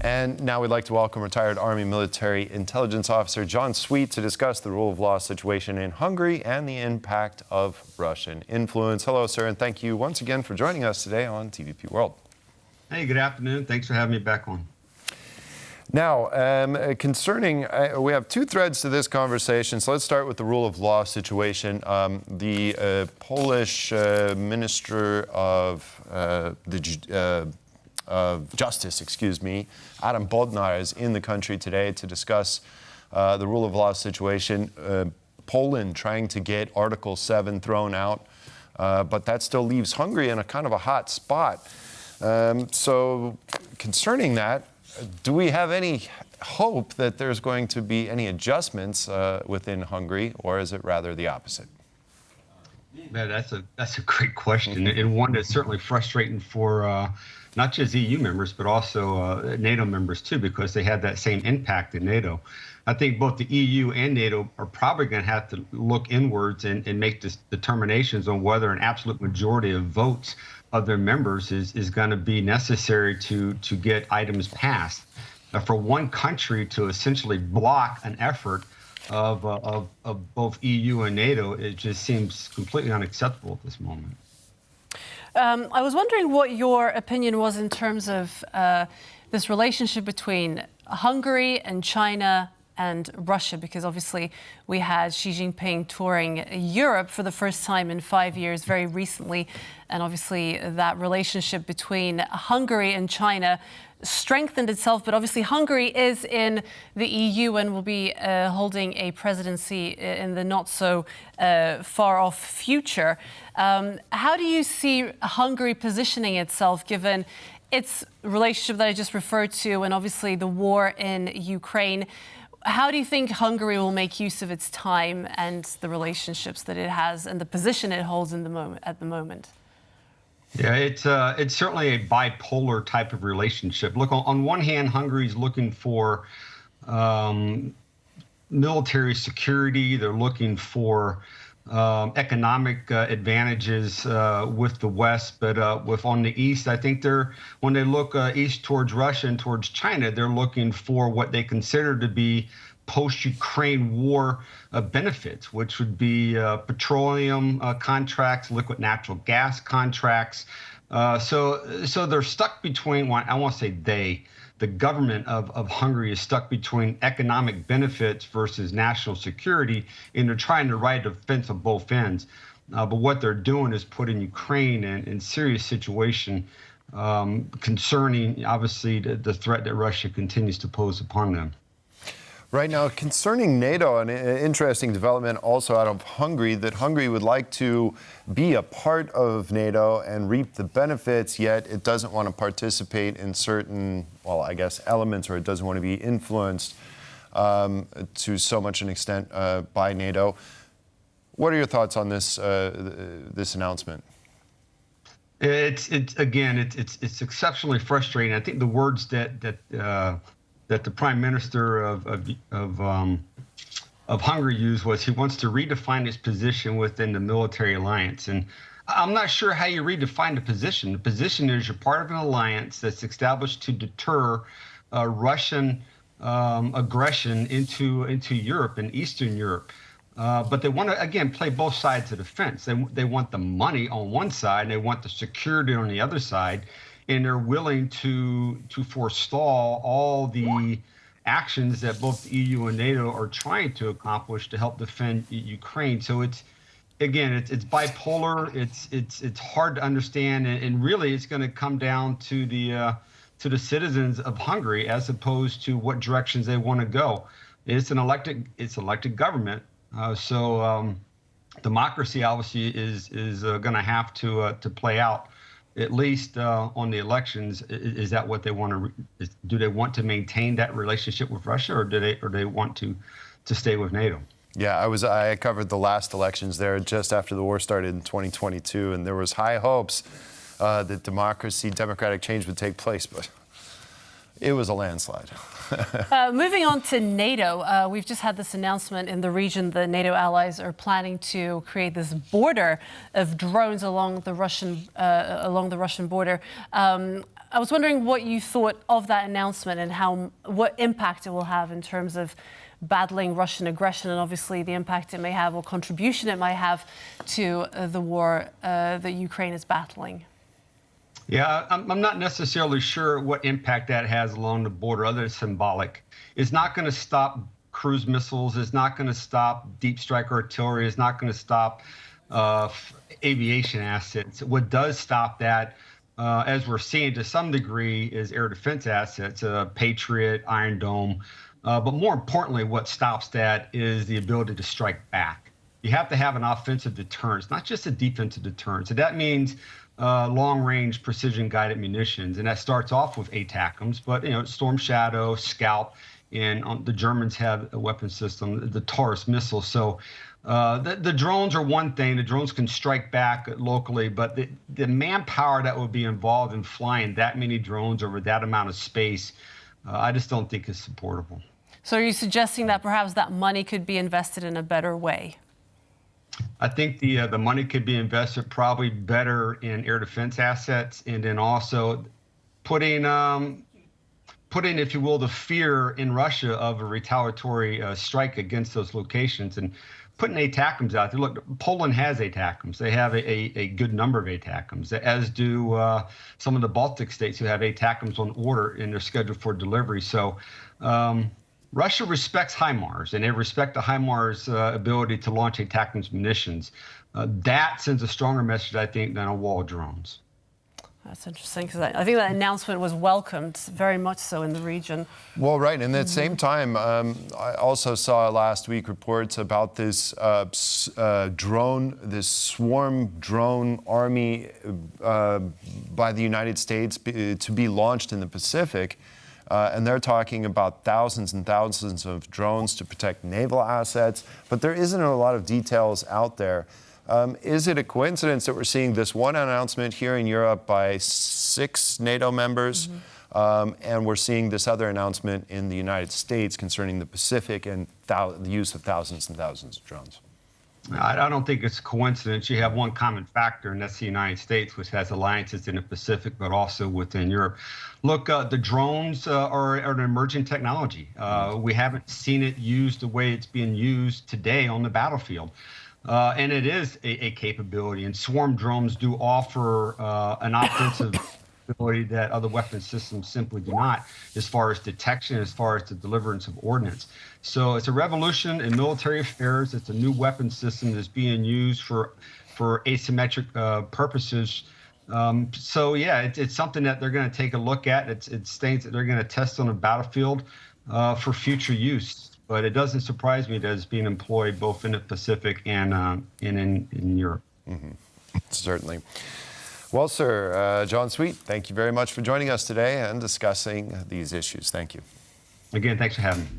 And now we'd like to welcome retired Army military intelligence officer Jon Sweet to discuss the rule of law situation in Hungary and the impact of Russian influence. Hello, sir, and thank you once again for joining us today on TVP World. Hey, good afternoon. Thanks for having me back on. Now, concerning, we have two threads to this conversation, so let's start with the rule of law situation. The Polish Minister of Justice, Adam Bodnar, is in the country today to discuss the rule of law situation. Poland trying to get Article 7 thrown out, but that still leaves Hungary in a kind of a hot spot. So concerning that, do we have any hope that there's going to be any adjustments within Hungary, or is it rather the opposite? Man, that's a great question, and one that's certainly frustrating for not just EU members, but also NATO members too, because they have that same impact in NATO. I think both the EU and NATO are probably going to have to look inwards and make determinations on whether an absolute majority of votes of their members is going to be necessary to get items passed. For one country to essentially block an effort of both EU and NATO, it just seems completely unacceptable at this moment. I was wondering what your opinion was in terms of this relationship between Hungary and China and Russia, because obviously we had Xi Jinping touring Europe for the first time in 5 years very recently, and obviously that relationship between Hungary and China strengthened itself, but obviously Hungary is in the EU and will be holding a presidency in the not so far off future. How do you see Hungary positioning itself given its relationship that I just referred to and obviously the war in Ukraine? How do you think Hungary will make use of its time and the relationships that it has and the position it holds in at the moment? Yeah, it's certainly a bipolar type of relationship. Look, on one hand, Hungary's looking for military security. They're looking for economic advantages with the West, but on the East, I think when they look east towards Russia and towards China, they're looking for what they consider to be post-Ukraine war benefits, which would be petroleum contracts, liquid natural gas contracts. So they're stuck between, I won't say the government of Hungary is stuck between economic benefits versus national security, and they're trying to ride the fence on both ends. But what they're doing is putting Ukraine in serious situation concerning, obviously, the threat that Russia continues to pose upon them. Right now, concerning NATO, an interesting development also out of Hungary, that Hungary would like to be a part of NATO and reap the benefits, yet it doesn't want to participate in certain, well, I guess, elements, or it doesn't want to be influenced to so much an extent by NATO. What are your thoughts on this this announcement? It's exceptionally frustrating. I think the words that the Prime Minister of Hungary used was he wants to redefine his position within the military alliance. And I'm not sure how you redefine the position. The position is you're part of an alliance that's established to deter Russian aggression into Europe and Eastern Europe. But they want to, again, play both sides of the fence. They want the money on one side, and they want the security on the other side. And they're willing to forestall all the actions that both the EU and NATO are trying to accomplish to help defend Ukraine. So it's bipolar. It's hard to understand, and really it's going to come down to the citizens of Hungary as opposed to what directions they want to go. It's elected government, so democracy obviously is going to have to play out. At least on the elections, is that what they want to? Do they want to maintain that relationship with Russia, or do they want to stay with NATO? Yeah, I covered the last elections there just after the war started in 2022, and there was high hopes that democratic change would take place, but It was a landslide. Moving on to NATO, we've just had this announcement in the region. The NATO allies are planning to create this border of drones along the Russian border. I was wondering what you thought of that announcement and what impact it will have in terms of battling Russian aggression, and obviously the impact it may have or contribution it might have to the war that Ukraine is battling. Yeah, I'm not necessarily sure what impact that has along the border, other than symbolic. It's not going to stop cruise missiles. It's not going to stop deep strike artillery. It's not going to stop aviation assets. What does stop that, as we're seeing to some degree, is air defense assets, Patriot, Iron Dome. But more importantly, what stops that is the ability to strike back. You have to have an offensive deterrence, not just a defensive deterrence. So that means long-range precision-guided munitions, and that starts off with ATACMS, but Storm Shadow, Scout, and the Germans have a weapon system, the Taurus missile. So the drones are one thing. The drones can strike back locally, but the manpower that would be involved in flying that many drones over that amount of space, I just don't think is supportable. So are you suggesting that perhaps that money could be invested in a better way? I think the money could be invested probably better in air defense assets, and then also putting, if you will, the fear in Russia of a retaliatory strike against those locations, and putting ATACMS out there. Look, Poland has ATACMS. They have a good number of ATACMS, as do some of the Baltic states who have ATACMS on order and they're scheduled for delivery. So Russia respects HIMARS, and they respect the HIMARS ability to launch ATACMS munitions. That sends a stronger message, I think, than a wall of drones. That's interesting, because I think that announcement was welcomed very much so in the region. Well, right. And at the same time, I also saw last week reports about this this swarm drone army by the United States to be launched in the Pacific. And they're talking about thousands and thousands of drones to protect naval assets, but there isn't a lot of details out there. Is it a coincidence that we're seeing this one announcement here in Europe by 6 NATO members, and we're seeing this other announcement in the United States concerning the Pacific and the use of thousands and thousands of drones? I don't think it's a coincidence. You have one common factor, and that's the United States, which has alliances in the Pacific, but also within Europe. Look, the drones are an emerging technology. We haven't seen it used the way it's being used today on the battlefield. And it is a capability, and swarm drones do offer an offensive ability that other weapon systems simply do not, as far as detection, as far as the deliverance of ordnance. So it's a revolution in military affairs. It's a new weapon system that's being used for asymmetric purposes. So yeah, it's something that they're going to take a look at. It's things that they're going to test on the battlefield for future use. But it doesn't surprise me that it's being employed both in the Pacific and in Europe. Certainly. Well, sir, Jon Sweet, thank you very much for joining us today and discussing these issues. Thank you. Again, thanks for having me.